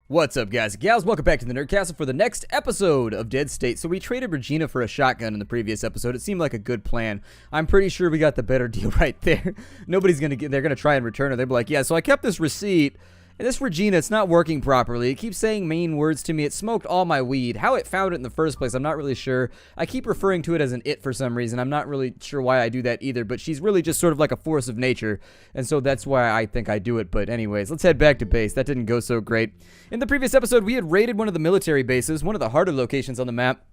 What's up, guys and gals? Welcome back to the Nerd Castle for the next episode of Dead State. So we traded Regina for a shotgun in the previous episode. It seemed like a good plan. I'm pretty sure we got the better deal right there. Nobody's gonna get. They're gonna try and return her. They'll be like, yeah. So I kept this receipt. And this Regina, it's not working properly. It keeps saying mean words to me. It smoked all my weed. How it found it in the first place, I'm not really sure. I keep referring to it as an it for some reason. I'm not really sure why I do that either, but she's really just sort of like a force of nature, and so that's why I think I do it. But anyways, let's head back to base. That didn't go so great. In the previous episode, we had raided one of the military bases, one of the harder locations on the map.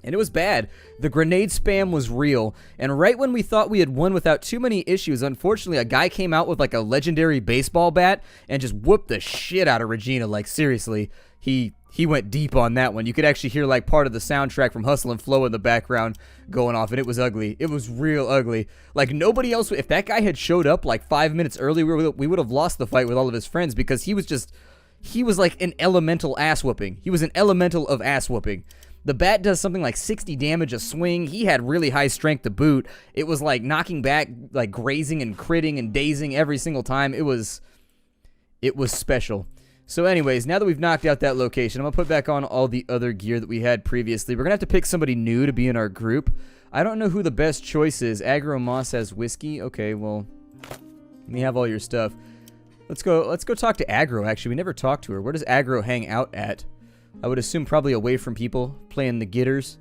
And it was bad. The grenade spam was real. And right when we thought we had won without too many issues, unfortunately, a guy came out with like a legendary baseball bat and just whooped the shit out of Regina. Like, seriously, he went deep on that one. You could actually hear like part of the soundtrack from Hustle and Flow in the background going off, and it was ugly. It was real ugly. Like, nobody else, if that guy had showed up like 5 minutes early, we would have lost the fight with all of his friends, because he was like an elemental ass whooping. He was an elemental of ass whooping. The bat does something like 60 damage a swing. He had really high strength to boot. It was like knocking back, like grazing and critting and dazing every single time. It was special. So anyways, now that we've knocked out that location, I'm going to put back on all the other gear that we had previously. We're going to have to pick somebody new to be in our group. I don't know who the best choice is. Aggro Moss has whiskey. Okay, well, let me have all your stuff. Let's go talk to Aggro, actually. We never talked to her. Where does Aggro hang out at? I would assume probably away from people, playing the gitters.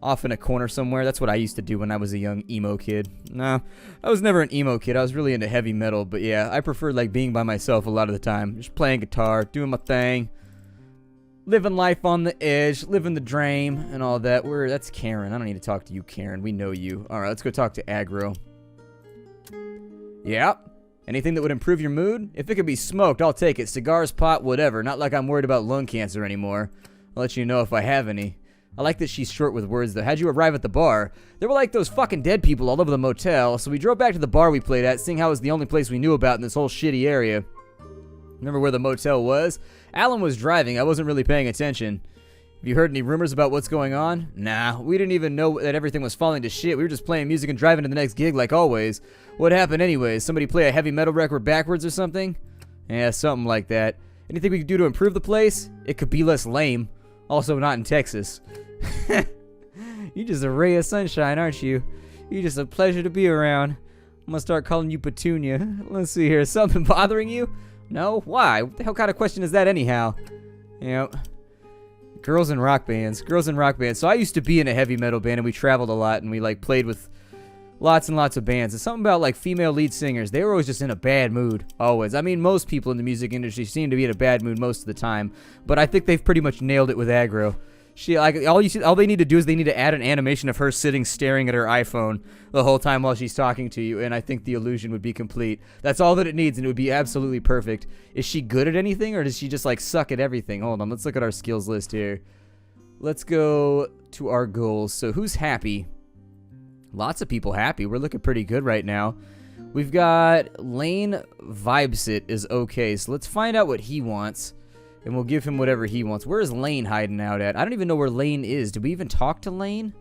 Off in a corner somewhere. That's what I used to do when I was a young emo kid. No, I was never an emo kid. I was really into heavy metal. But yeah, I prefer like being by myself a lot of the time. Just playing guitar, doing my thing. Living life on the edge, living the dream, and all that. That's Karen. I don't need to talk to you, Karen. We know you. Alright, let's go talk to Aggro. Yeah. Anything that would improve your mood? If it could be smoked, I'll take it. Cigars, pot, whatever. Not like I'm worried about lung cancer anymore. I'll let you know if I have any. I like that she's short with words, though. How'd you arrive at the bar? There were like those fucking dead people all over the motel, so we drove back to the bar we played at, seeing how it was the only place we knew about in this whole shitty area. Remember where the motel was? Alan was driving. I wasn't really paying attention. Have you heard any rumors about what's going on? Nah, we didn't even know that everything was falling to shit. We were just playing music and driving to the next gig like always. What happened anyways? Somebody play a heavy metal record backwards or something? Yeah, something like that. Anything we could do to improve the place? It could be less lame. Also not in Texas. You're just a ray of sunshine, aren't you? You're just a pleasure to be around. I'm gonna start calling you Petunia. Let's see here. Is something bothering you? No? Why? What the hell kind of question is that anyhow? You know... Girls in rock bands. Girls in rock bands. So I used to be in a heavy metal band, and we traveled a lot, and we like played with lots and lots of bands. It's something about like female lead singers. They were always just in a bad mood. Always. I mean, most people in the music industry seem to be in a bad mood most of the time, but I think they've pretty much nailed it with Aggro. She like all they need to do is they need to add an animation of her sitting staring at her iPhone the whole time while she's talking to you, and I think the illusion would be complete. That's all that it needs, and it would be absolutely perfect. Is she good at anything, or does she just like suck at everything? Hold on, let's look at our skills list here. Let's go to our goals. So who's happy? Lots of people happy. We're looking pretty good right now. We've got Lane Vibesit is okay, so let's find out what he wants. And we'll give him whatever he wants. Where is Lane hiding out at? I don't even know where Lane is. Did we even talk to Lane?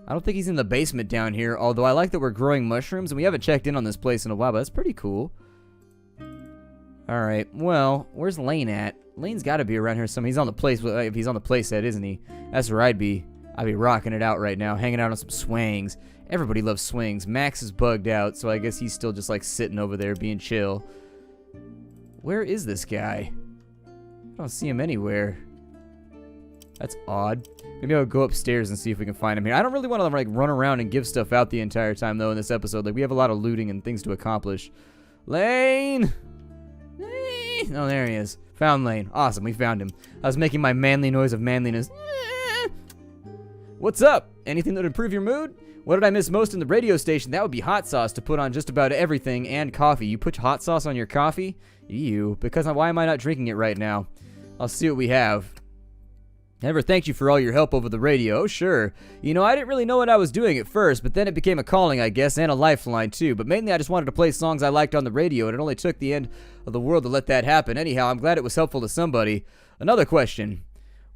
I don't think he's in the basement down here. Although I like that we're growing mushrooms. And we haven't checked in on this place in a while. But that's pretty cool. Alright. Well, where's Lane at? Lane's got to be around here somewhere. He's on the place. If he's on the place set, isn't he? That's where I'd be. I'd be rocking it out right now. Hanging out on some swings. Everybody loves swings. Max is bugged out. So I guess he's still just like sitting over there being chill. Where is this guy? I don't see him anywhere. That's odd. Maybe I'll go upstairs and see if we can find him here. I don't really want to like run around and give stuff out the entire time though in this episode. Like we have a lot of looting and things to accomplish. Lane! Lane! Oh, there he is. Found Lane. Awesome, we found him. I was making my manly noise of manliness. What's up? Anything that would improve your mood? What did I miss most in the radio station? That would be hot sauce to put on just about everything, and coffee. You put hot sauce on your coffee? Ew. Because why am I not drinking it right now? I'll see what we have. I never thanked you for all your help over the radio. Oh, sure. You know, I didn't really know what I was doing at first, but then it became a calling, I guess, and a lifeline, too. But mainly I just wanted to play songs I liked on the radio, and it only took the end of the world to let that happen. Anyhow, I'm glad it was helpful to somebody. Another question.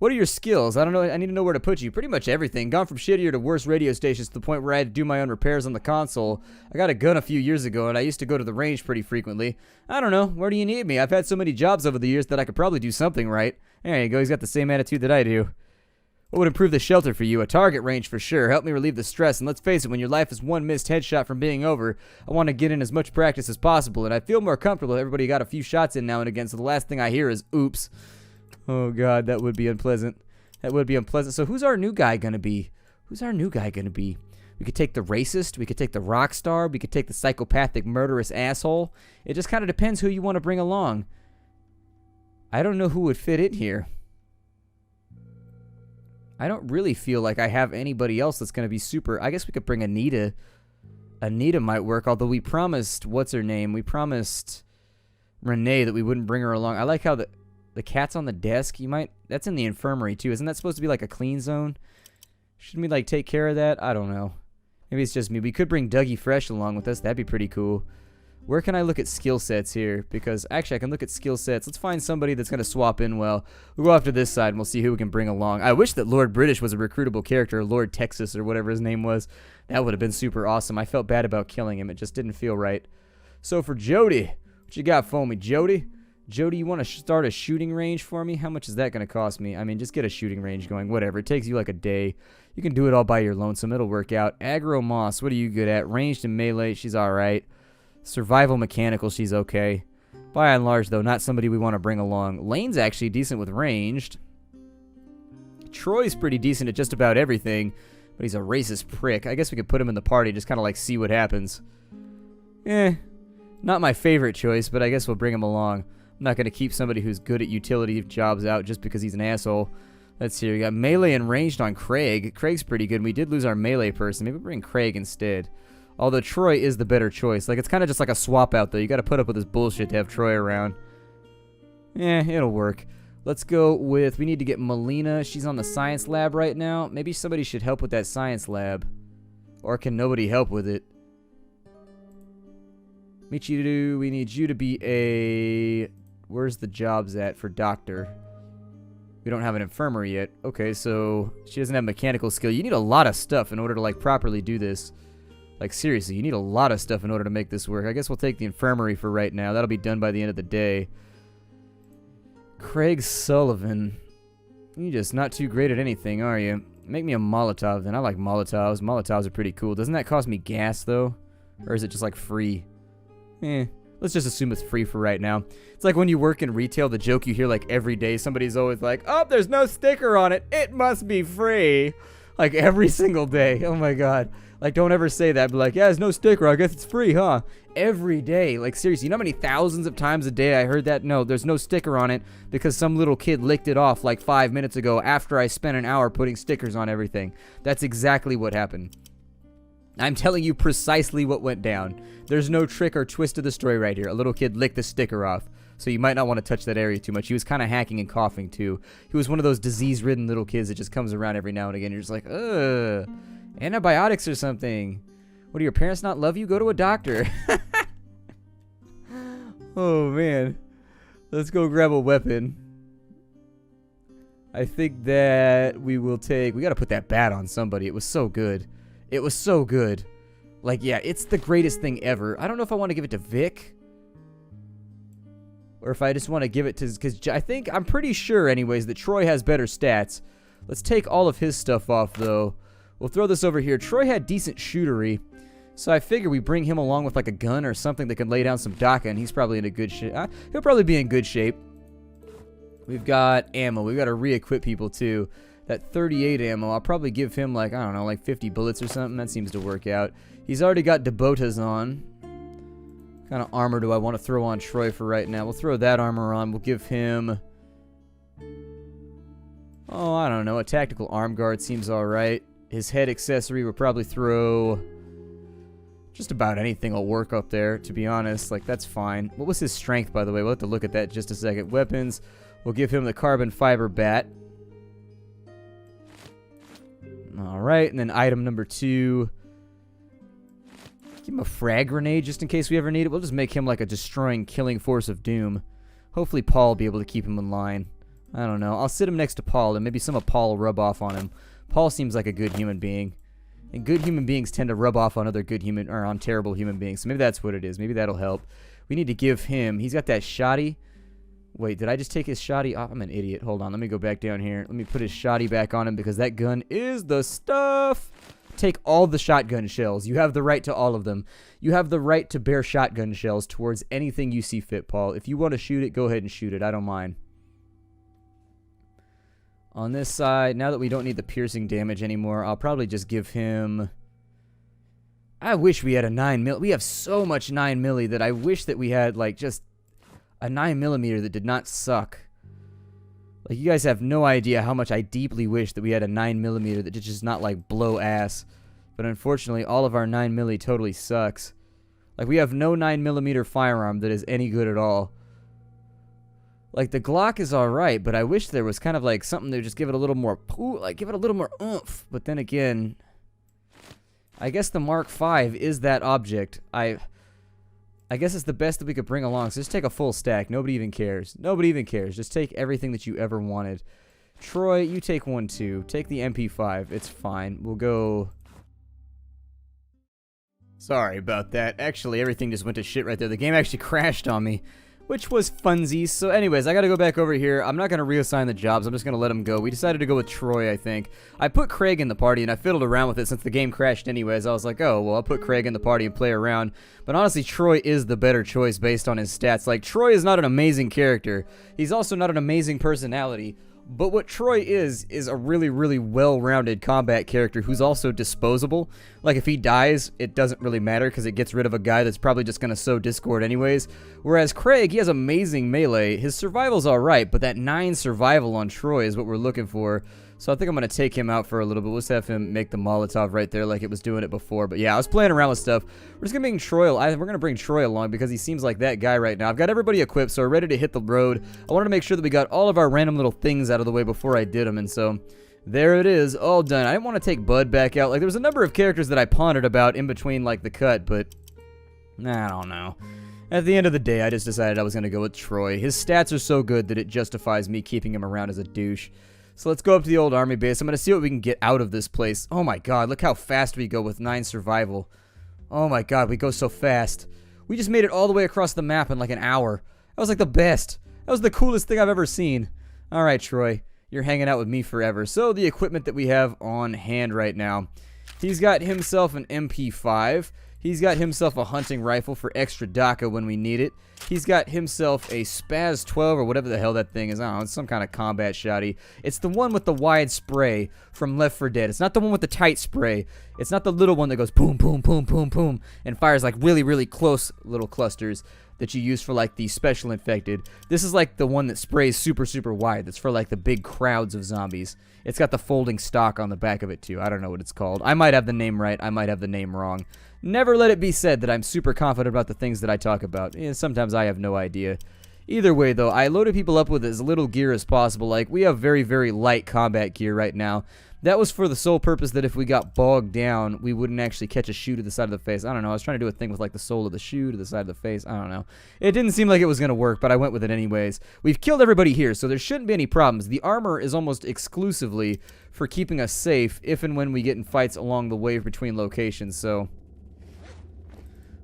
What are your skills? I don't know. I need to know where to put you. Pretty much everything. Gone from shittier to worse radio stations to the point where I had to do my own repairs on the console. I got a gun a few years ago, and I used to go to the range pretty frequently. I don't know. Where do you need me? I've had so many jobs over the years that I could probably do something right. There you go. He's got the same attitude that I do. What would improve the shelter for you? A target range for sure. Help me relieve the stress. And let's face it, when your life is one missed headshot from being over, I want to get in as much practice as possible. And I feel more comfortable if everybody got a few shots in now and again. So the last thing I hear is, oops. Oh, God, that would be unpleasant. That would be unpleasant. So who's our new guy going to be? Who's our new guy going to be? We could take the racist. We could take the rock star. We could take the psychopathic, murderous asshole. It just kind of depends who you want to bring along. I don't know who would fit in here. I don't really feel like I have anybody else that's going to be super... I guess we could bring Anita. Anita might work, although we promised... What's her name? We promised Renee that we wouldn't bring her along. I like how the cat's on the desk. You might... That's in the infirmary, too. Isn't that supposed to be like a clean zone? Shouldn't we, like, take care of that? I don't know. Maybe it's just me. We could bring Dougie Fresh along with us. That'd be pretty cool. Where can I look at skill sets here? Because, actually, I can look at skill sets. Let's find somebody that's going to swap in well. We'll go after this side, and we'll see who we can bring along. I wish that Lord British was a recruitable character, or Lord Texas, or whatever his name was. That would have been super awesome. I felt bad about killing him. It just didn't feel right. So, for Jody, what you got for me, Jody? Jody, you want to start a shooting range for me? How much is that going to cost me? I mean, just get a shooting range going. Whatever. It takes you like a day. You can do it all by your lonesome. It'll work out. Aggro Moss, what are you good at? Ranged and melee, she's all right. Survival mechanical, she's okay. By and large, though, not somebody we want to bring along. Lane's actually decent with ranged. Troy's pretty decent at just about everything, but he's a racist prick. I guess we could put him in the party, just kind of like see what happens. Not my favorite choice, but I guess we'll bring him along. I'm not going to keep somebody who's good at utility jobs out just because he's an asshole. Let's see, we got melee and ranged on Craig. Craig's pretty good. We did lose our melee person. Maybe we'll bring Craig instead. Although Troy is the better choice. Like, it's kind of just like a swap out, though. You got to put up with this bullshit to have Troy around. It'll work. Let's go with... We need to get Melina. She's on the science lab right now. Maybe somebody should help with that science lab. Or can nobody help with it? Michiru, we need you to be a... Where's the jobs at for doctor? We don't have an infirmary yet. Okay, so she doesn't have mechanical skill. You need a lot of stuff in order to, like, properly do this. Like, seriously, you need a lot of stuff in order to make this work. I guess we'll take the infirmary for right now. That'll be done by the end of the day. Craig Sullivan. You're just not too great at anything, are you? Make me a Molotov, then. I like Molotovs. Molotovs are pretty cool. Doesn't that cost me gas, though? Or is it just, like, free? Let's just assume it's free for right now. It's like when you work in retail, the joke you hear, like, every day. Somebody's always like, oh, there's no sticker on it. It must be free. Like, every single day. Oh, my God. Like, don't ever say that. Be like, yeah, there's no sticker. I guess it's free, huh? Every day. Like, seriously, you know how many thousands of times a day I heard that? No, there's no sticker on it because some little kid licked it off like 5 minutes ago after I spent an hour putting stickers on everything. That's exactly what happened. I'm telling you precisely what went down. There's no trick or twist to the story right here. A little kid licked the sticker off. So you might not want to touch that area too much. He was kind of hacking and coughing, too. He was one of those disease-ridden little kids that just comes around every now and again. You're just like, ugh. Antibiotics or something. What, do your parents not love you? Go to a doctor. Oh, man. Let's go grab a weapon. I think that we will take... We got to put that bat on somebody. It was so good. It was so good. Like, yeah, it's the greatest thing ever. I don't know if I want to give it to Vic. Or if I just want to give it to... Because I'm pretty sure, anyways, that Troy has better stats. Let's take all of his stuff off, though. We'll throw this over here. Troy had decent shootery. So I figure we bring him along with, like, a gun or something that can lay down some DACA, and he's probably in a good shape. He'll probably be in good shape. We've got ammo. We've got to re-equip people, too. That 38 ammo, I'll probably give him, like, I don't know, like 50 bullets or something. That seems to work out. He's already got Debotas on. What kind of armor do I want to throw on Troy for right now? We'll throw that armor on. We'll give him... Oh, I don't know. A tactical arm guard seems alright. His head accessory will probably throw... Just about anything will work up there, to be honest. Like, that's fine. What was his strength, by the way? We'll have to look at that in just a second. Weapons. We'll give him the carbon fiber bat. Alright, and then item number 2. Give him a frag grenade just in case we ever need it. We'll just make him like a destroying, killing force of doom. Hopefully Paul will be able to keep him in line. I don't know. I'll sit him next to Paul, and maybe some of Paul will rub off on him. Paul seems like a good human being. And good human beings tend to rub off on other good human, or on terrible human beings. So maybe that's what it is. Maybe that'll help. We need to give him, he's got that shoddy. Wait, did I just take his shoddy off? I'm an idiot. Hold on, let me go back down here. Let me put his shoddy back on him because that gun is the stuff. Take all the shotgun shells. You have the right to all of them. You have the right to bear shotgun shells towards anything you see fit, Paul. If you want to shoot it, go ahead and shoot it. I don't mind. On this side, now that we don't need the piercing damage anymore, I'll probably just give him... I wish we had a 9mm. We have so much 9mm that I wish that we had, like, just a 9mm that did not suck. Like, you guys have no idea how much I deeply wish that we had a 9mm that did just not, like, blow ass. But unfortunately, all of our 9mm totally sucks. Like, we have no 9mm firearm that is any good at all. Like, the Glock is alright, but I wish there was kind of like something that would just give it a little more like give it a little more oomph. But then again, I guess the Mark V is that object. I guess it's the best that we could bring along. So just take a full stack. Nobody even cares. Nobody even cares. Just take everything that you ever wanted. Troy, you take one too. Take the MP5. It's fine. We'll go... Sorry about that. Actually, everything just went to shit right there. The game actually crashed on me, which was funsies. So anyways, I gotta go back over here. I'm not gonna reassign the jobs. I'm just gonna let them go. We decided to go with Troy, I think. I put Craig in the party, and I fiddled around with it since the game crashed anyways. I was like, oh, well, I'll put Craig in the party and play around. But honestly, Troy is the better choice based on his stats. Like, Troy is not an amazing character. He's also not an amazing personality. But what Troy is a really, really well-rounded combat character who's also disposable. Like, if he dies, it doesn't really matter because it gets rid of a guy that's probably just going to sow discord anyways. Whereas Craig, he has amazing melee. His survival's alright, but that 9 survival on Troy is what we're looking for. So I think I'm going to take him out for a little bit. Let's have him make the Molotov right there like it was doing it before. But yeah, I was playing around with stuff. We're just going to bring Troy. We're going to bring Troy along because he seems like that guy right now. I've got everybody equipped, so we're ready to hit the road. I wanted to make sure that we got all of our random little things out of the way before I did them. And so there it is, all done. I didn't want to take Bud back out. Like, there was a number of characters that I pondered about in between, like, the cut, but I don't know. At the end of the day, I just decided I was going to go with Troy. His stats are so good that it justifies me keeping him around as a douche. So let's go up to the old army base. I'm going to see what we can get out of this place. Oh my god, look how fast we go with 9 survival. Oh my god, we go so fast. We just made it all the way across the map in like an hour. That was like the best. That was the coolest thing I've ever seen. Alright, Troy. You're hanging out with me forever. So the equipment that we have on hand right now. He's got himself an MP5. He's got himself a hunting rifle for extra DACA when we need it. He's got himself a Spaz 12 or whatever the hell that thing is. I don't know, it's some kind of combat shotty. It's the one with the wide spray from Left 4 Dead. It's not the one with the tight spray. It's not the little one that goes boom, boom, boom, boom, boom, and fires like really, really close little clusters that you use for like the special infected. This is like the one that sprays super, super wide. That's for like the big crowds of zombies. It's got the folding stock on the back of it too. I don't know what it's called. I might have the name right. I might have the name wrong. Never let it be said that I'm super confident about the things that I talk about. Sometimes I have no idea. Either way, though, I loaded people up with as little gear as possible. Like, we have very, very light combat gear right now. That was for the sole purpose that if we got bogged down, we wouldn't actually catch a shoe to the side of the face. I don't know. I was trying to do a thing with, like, the sole of the shoe to the side of the face. I don't know. It didn't seem like it was going to work, but I went with it anyways. We've killed everybody here, so there shouldn't be any problems. The armor is almost exclusively for keeping us safe if and when we get in fights along the way between locations, so...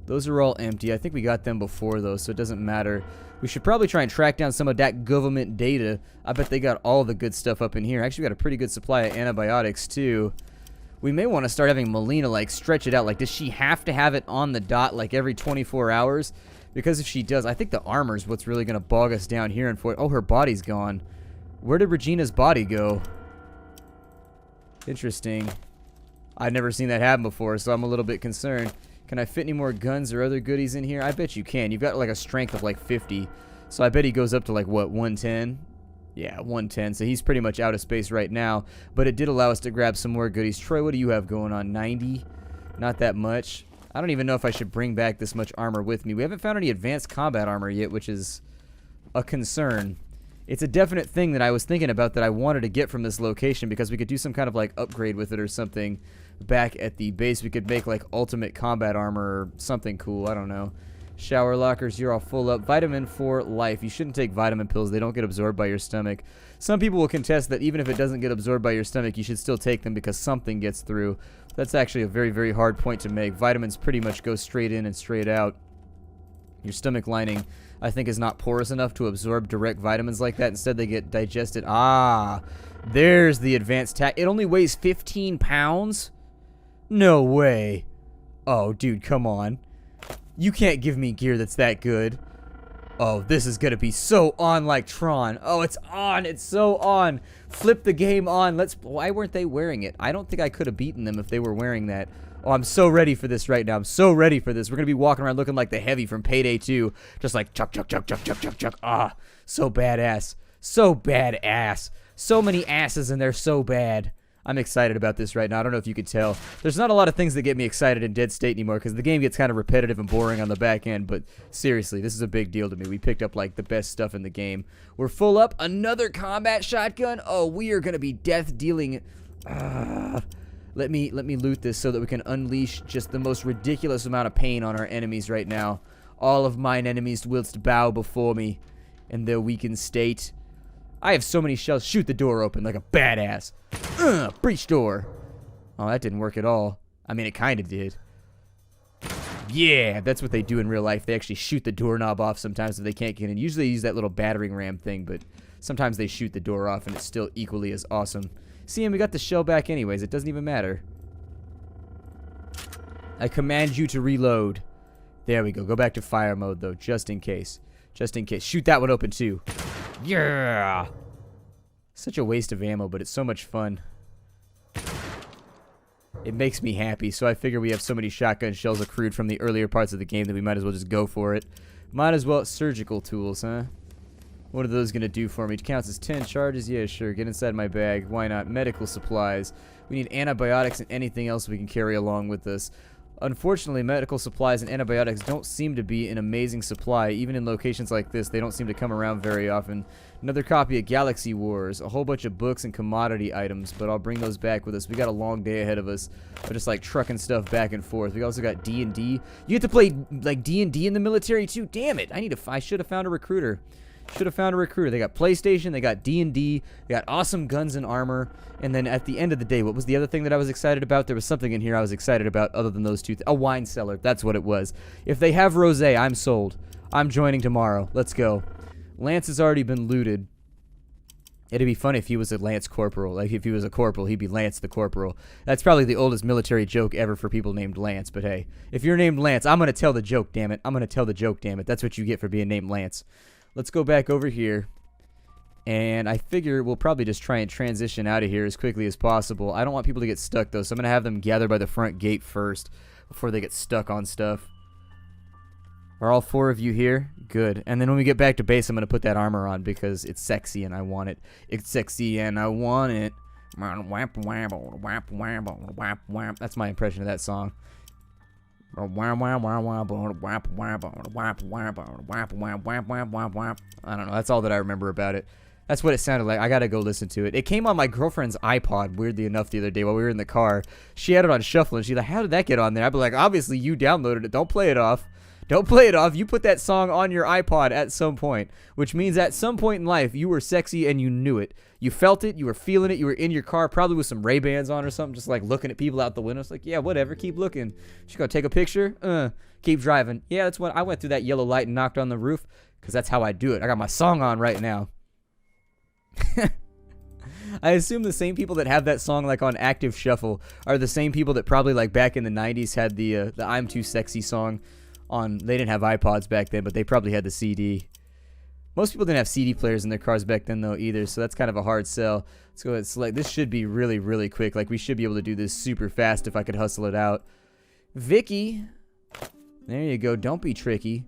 Those are all empty. I think we got them before, though, so it doesn't matter. We should probably try and track down some of that government data. I bet they got all the good stuff up in here. Actually, we got a pretty good supply of antibiotics, too. We may want to start having Melina, like, stretch it out. Like, does she have to have it on the dot, like, every 24 hours? Because if she does, I think the armor's what's really going to bog us down here. And oh, her body's gone. Where did Regina's body go? Interesting. I've never seen that happen before, so I'm a little bit concerned. Can I fit any more guns or other goodies in here? I bet you can. You've got like a strength of like 50. So I bet he goes up to like, what, 110? Yeah, 110. So he's pretty much out of space right now. But it did allow us to grab some more goodies. Troy, what do you have going on? 90? Not that much. I don't even know if I should bring back this much armor with me. We haven't found any advanced combat armor yet, which is a concern. It's a definite thing that I was thinking about that I wanted to get from this location because we could do some kind of like upgrade with it or something. Back at the base, we could make like ultimate combat armor or something cool. I don't know. Shower lockers, you're all full up. Vitamin for life. You shouldn't take vitamin pills. They don't get absorbed by your stomach. Some people will contest that even if it doesn't get absorbed by your stomach, you should still take them because something gets through. That's actually a very, very hard point to make. Vitamins pretty much go straight in and straight out. Your stomach lining, I think, is not porous enough to absorb direct vitamins like that. Instead, they get digested. Ah, there's the advanced tack. It only weighs 15 pounds? No way. Oh, dude, come on. You can't give me gear that's that good. Oh, this is gonna be so on like Tron. Oh, it's on. It's so on. Flip the game on. Why weren't they wearing it? I don't think I could have beaten them if they were wearing that. Oh, I'm so ready for this right now. I'm so ready for this. We're gonna be walking around looking like the Heavy from Payday 2. Just like chuck, chuck, chuck, chuck, chuck, chuck, chuck. Ah, so badass. So badass. So many asses and they're so bad. I'm excited about this right now. I don't know if you could tell. There's not a lot of things that get me excited in Dead State anymore because the game gets kind of repetitive and boring on the back end, but seriously, this is a big deal to me. We picked up like the best stuff in the game. We're full up. Another combat shotgun. Oh, we are going to be death dealing. Let me loot this so that we can unleash just the most ridiculous amount of pain on our enemies right now. All of mine enemies whilst bow before me in their weakened state. I have so many shells. Shoot the door open like a badass. Breach door. Oh, that didn't work at all. I mean, it kind of did. Yeah, that's what they do in real life. They actually shoot the doorknob off sometimes if they can't get in. Usually they use that little battering ram thing, but sometimes they shoot the door off and it's still equally as awesome. See, and we got the shell back anyways. It doesn't even matter. I command you to reload. There we go. Go back to fire mode, though, just in case. Just in case. Shoot that one open, too. Yeah! Such a waste of ammo, but it's so much fun. It makes me happy, so I figure we have so many shotgun shells accrued from the earlier parts of the game that we might as well just go for it. Might as well. Surgical tools, huh? What are those going to do for me? It counts as 10 charges? Yeah, sure. Get inside my bag. Why not? Medical supplies. We need antibiotics and anything else we can carry along with us. Unfortunately, medical supplies and antibiotics don't seem to be in amazing supply. Even in locations like this, they don't seem to come around very often. Another copy of Galaxy Wars. A whole bunch of books and commodity items, but I'll bring those back with us. We got a long day ahead of us. We're just like trucking stuff back and forth. We also got D&D. You get to play like D&D in the military too? Damn it. I should have found a recruiter. Should have found a recruiter. They got PlayStation, they got D&D, they got awesome guns and armor, and then at the end of the day, what was the other thing that I was excited about? There was something in here I was excited about other than those two. A wine cellar. That's what it was. If they have rosé, I'm sold. I'm joining tomorrow. Let's go. Lance has already been looted. It'd be fun if he was a Lance Corporal. Like, if he was a corporal, he'd be Lance the Corporal. That's probably the oldest military joke ever for people named Lance, but hey. If you're named Lance, I'm going to tell the joke, damn it. I'm going to tell the joke, damn it. That's what you get for being named Lance. Let's go back over here, and I figure we'll probably just try and transition out of here as quickly as possible. I don't want people to get stuck, though, so I'm going to have them gather by the front gate first before they get stuck on stuff. Are all 4 of you here? Good. And then when we get back to base, I'm going to put that armor on because it's sexy and I want it. It's sexy and I want it. That's my impression of that song. I don't know. That's all that I remember about it. That's what it sounded like. I gotta go listen to it. It came on my girlfriend's iPod, weirdly enough, the other day while we were in the car. She had it on shuffle, and she's like, how did that get on there? I'd be like, obviously you downloaded it. Don't play it off. Don't play it off. You put that song on your iPod at some point, which means at some point in life, you were sexy and you knew it. You felt it. You were feeling it. You were in your car, probably with some Ray-Bans on or something, just like looking at people out the window. It's like, yeah, whatever. Keep looking. She's going to take a picture. Keep driving. Yeah, that's what I went through that yellow light and knocked on the roof because that's how I do it. I got my song on right now. I assume the same people that have that song like on active shuffle are the same people that probably like back in the 90s had the I'm Too Sexy song on. They didn't have iPods back then, but they probably had the CD. Most people didn't have CD players in their cars back then though either, so that's kind of a hard sell. Let's go ahead and select. This should be really, really quick. Like we should be able to do this super fast if I could hustle it out. Vicky. There you go. Don't be tricky.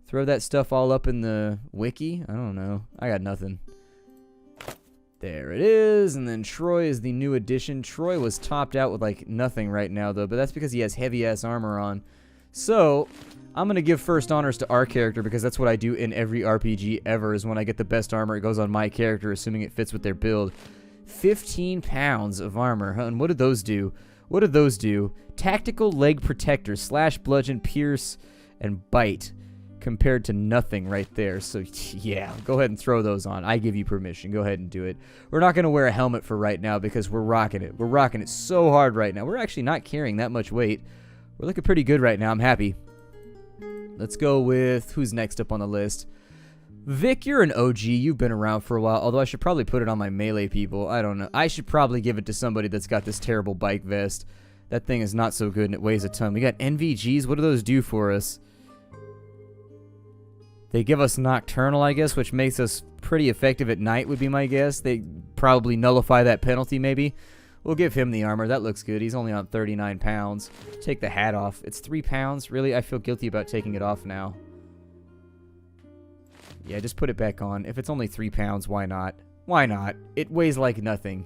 Throw that stuff all up in the wiki. I don't know. I got nothing. There it is, and then Troy is the new addition. Troy was topped out with like nothing right now though, but that's because he has heavy-ass armor on. So, I'm going to give first honors to our character because that's what I do in every RPG ever is when I get the best armor, it goes on my character, assuming it fits with their build. 15 pounds of armor, huh? And what did those do? What did those do? Tactical leg protector, slash, bludgeon, pierce, and bite. compared to nothing right there. So, yeah, go ahead and throw those on. I give you permission. Go ahead and do it. We're not going to wear a helmet for right now because we're rocking it. We're rocking it so hard right now. We're actually not carrying that much weight. We're looking pretty good right now. I'm happy. Let's go with who's next up on the list. Vic, you're an OG. You've been around for a while, although I should probably put it on my melee people. I don't know. I should probably give it to somebody that's got this terrible bike vest. That thing is not so good, and it weighs a ton. We got NVGs. What do those do for us? They give us Nocturnal, I guess, which makes us pretty effective at night, would be my guess. They probably nullify that penalty, maybe. We'll give him the armor. That looks good. He's only on 39 pounds. Take the hat off. It's 3 pounds. Really? I feel guilty about taking it off now. Yeah, just put it back on. If it's only 3 pounds, why not? Why not? It weighs like nothing.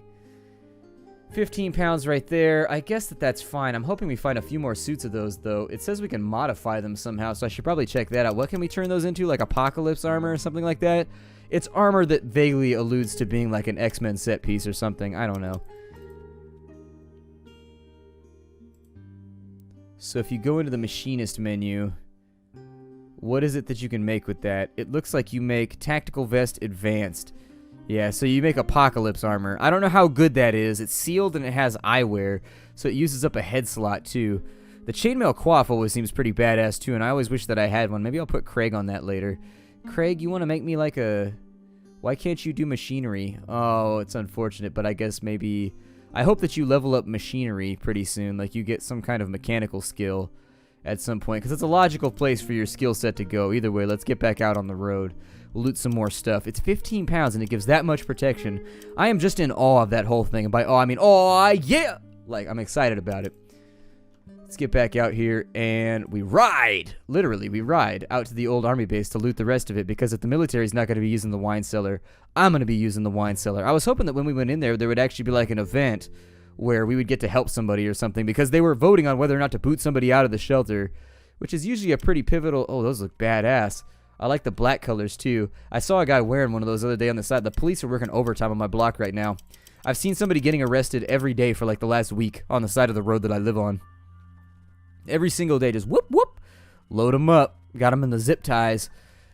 15 pounds right there. I guess that's fine. I'm hoping we find a few more suits of those, though. It says we can modify them somehow, so I should probably check that out. What can we turn those into? Like Apocalypse armor or something like that? It's armor that vaguely alludes to being like an X-Men set piece or something. I don't know. So if you go into the Machinist menu, what is it that you can make with that? It looks like you make Tactical Vest Advanced. Yeah, so you make Apocalypse armor. I don't know how good that is. It's sealed and it has eyewear, so it uses up a head slot too. The chainmail coif always seems pretty badass too, and I always wish that I had one. Maybe I'll put Craig on that later. Craig, you want to make me like a... Why can't you do machinery? Oh, it's unfortunate, but I guess maybe... I hope that you level up machinery pretty soon, like you get some kind of mechanical skill at some point, because it's a logical place for your skill set to go. Either way, let's get back out on the road. We'll loot some more stuff. It's 15 pounds, and it gives that much protection. I am just in awe of that whole thing. And by awe, I mean, oh, yeah! Like, I'm excited about it. Let's get back out here, and we ride! Literally, we ride out to the old army base to loot the rest of it, because if the military's not going to be using the wine cellar, I'm going to be using the wine cellar. I was hoping that when we went in there would actually be like an event where we would get to help somebody or something, because they were voting on whether or not to boot somebody out of the shelter, which is usually a pretty pivotal... Oh, those look badass. I like the black colors, too. I saw a guy wearing one of those the other day on the side. The police are working overtime on my block right now. I've seen somebody getting arrested every day for, like, the last week on the side of the road that I live on. Every single day, just whoop, whoop. Load them up. Got them in the zip ties.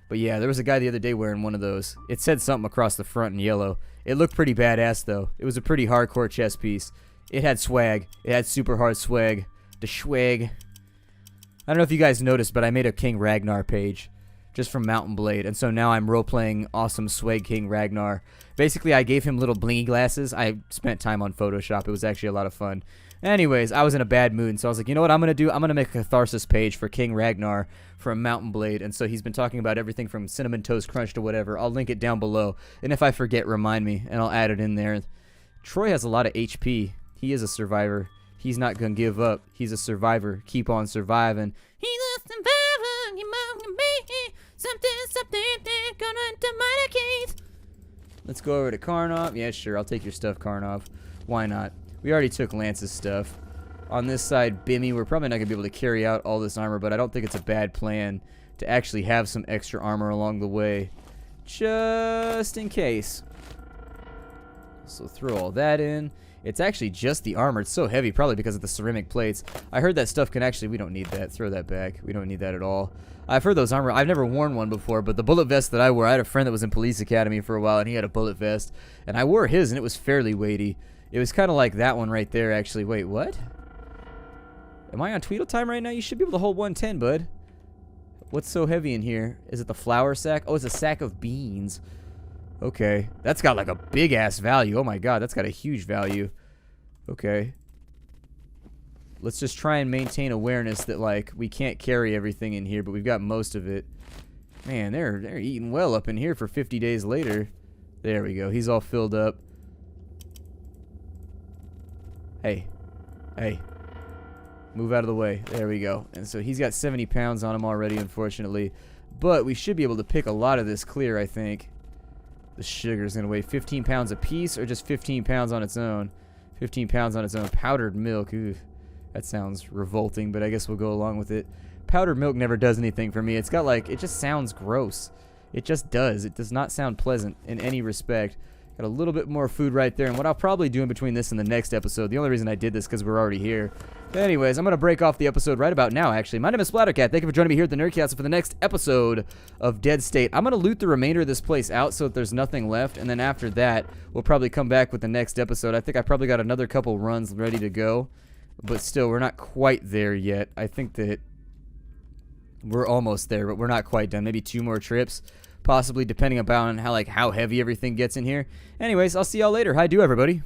But, yeah, there was a guy the other day wearing one of those. It said something across the front in yellow. It looked pretty badass, though. It was a pretty hardcore chest piece. It had swag. It had super hard swag. The swag. I don't know if you guys noticed, but I made a King Ragnar page. Just from Mountain Blade, and so now I'm role-playing awesome Swag King Ragnar. Basically, I gave him little blingy glasses. I spent time on Photoshop. It was actually a lot of fun. Anyways, I was in a bad mood, and so I was like, you know what I'm going to do? I'm going to make a catharsis page for King Ragnar from Mountain Blade, and so he's been talking about everything from Cinnamon Toast Crunch to whatever. I'll link it down below, and if I forget, remind me, and I'll add it in there. Troy has a lot of HP. He is a survivor. He's not going to give up. He's a survivor. Keep on surviving. He's a survivor. You me. Something, gonna enter my case. Let's go over to Karnov. Yeah, sure, I'll take your stuff, Karnov. Why not? We already took Lance's stuff. On this side, Bimmy, we're probably not gonna be able to carry out all this armor, but I don't think it's a bad plan to actually have some extra armor along the way. Just in case. So throw all that in. It's actually just the armor. It's so heavy, probably because of the ceramic plates. I heard that stuff can actually... We don't need that. Throw that back. We don't need that at all. I've heard those armor... I've never worn one before, but the bullet vest that I wore... I had a friend that was in police academy for a while, and he had a bullet vest. And I wore his, and it was fairly weighty. It was kind of like that one right there, actually. Wait, what? Am I on Tweedletime right now? You should be able to hold 110, bud. What's so heavy in here? Is it the flour sack? Oh, it's a sack of beans. Okay. That's got like a big-ass value. Oh my god, that's got a huge value. Okay. Let's just try and maintain awareness that, like, we can't carry everything in here, but we've got most of it. Man, they're eating well up in here for 50 days later. There we go. He's all filled up. Hey. Hey. Move out of the way. There we go. And so he's got 70 pounds on him already, unfortunately. But we should be able to pick a lot of this clear, I think. The sugar is going to weigh 15 pounds a piece, or just 15 pounds on its own. 15 pounds on its own. Powdered milk. Ooh, that sounds revolting, but I guess we'll go along with it. Powdered milk never does anything for me. It's got like... It just sounds gross. It just does. It does not sound pleasant in any respect. Got a little bit more food right there. And what I'll probably do in between this and the next episode, the only reason I did this because we're already here. But anyways, I'm going to break off the episode right about now, actually. My name is Splattercat. Thank you for joining me here at the Nerdcastle for the next episode of Dead State. I'm going to loot the remainder of this place out so that there's nothing left. And then after that, we'll probably come back with the next episode. I think I probably got another couple runs ready to go. But still, we're not quite there yet. I think that we're almost there, but we're not quite done. Maybe 2 more trips. Possibly, depending upon how heavy everything gets in here. Anyways, I'll see y'all later. Hi, do everybody.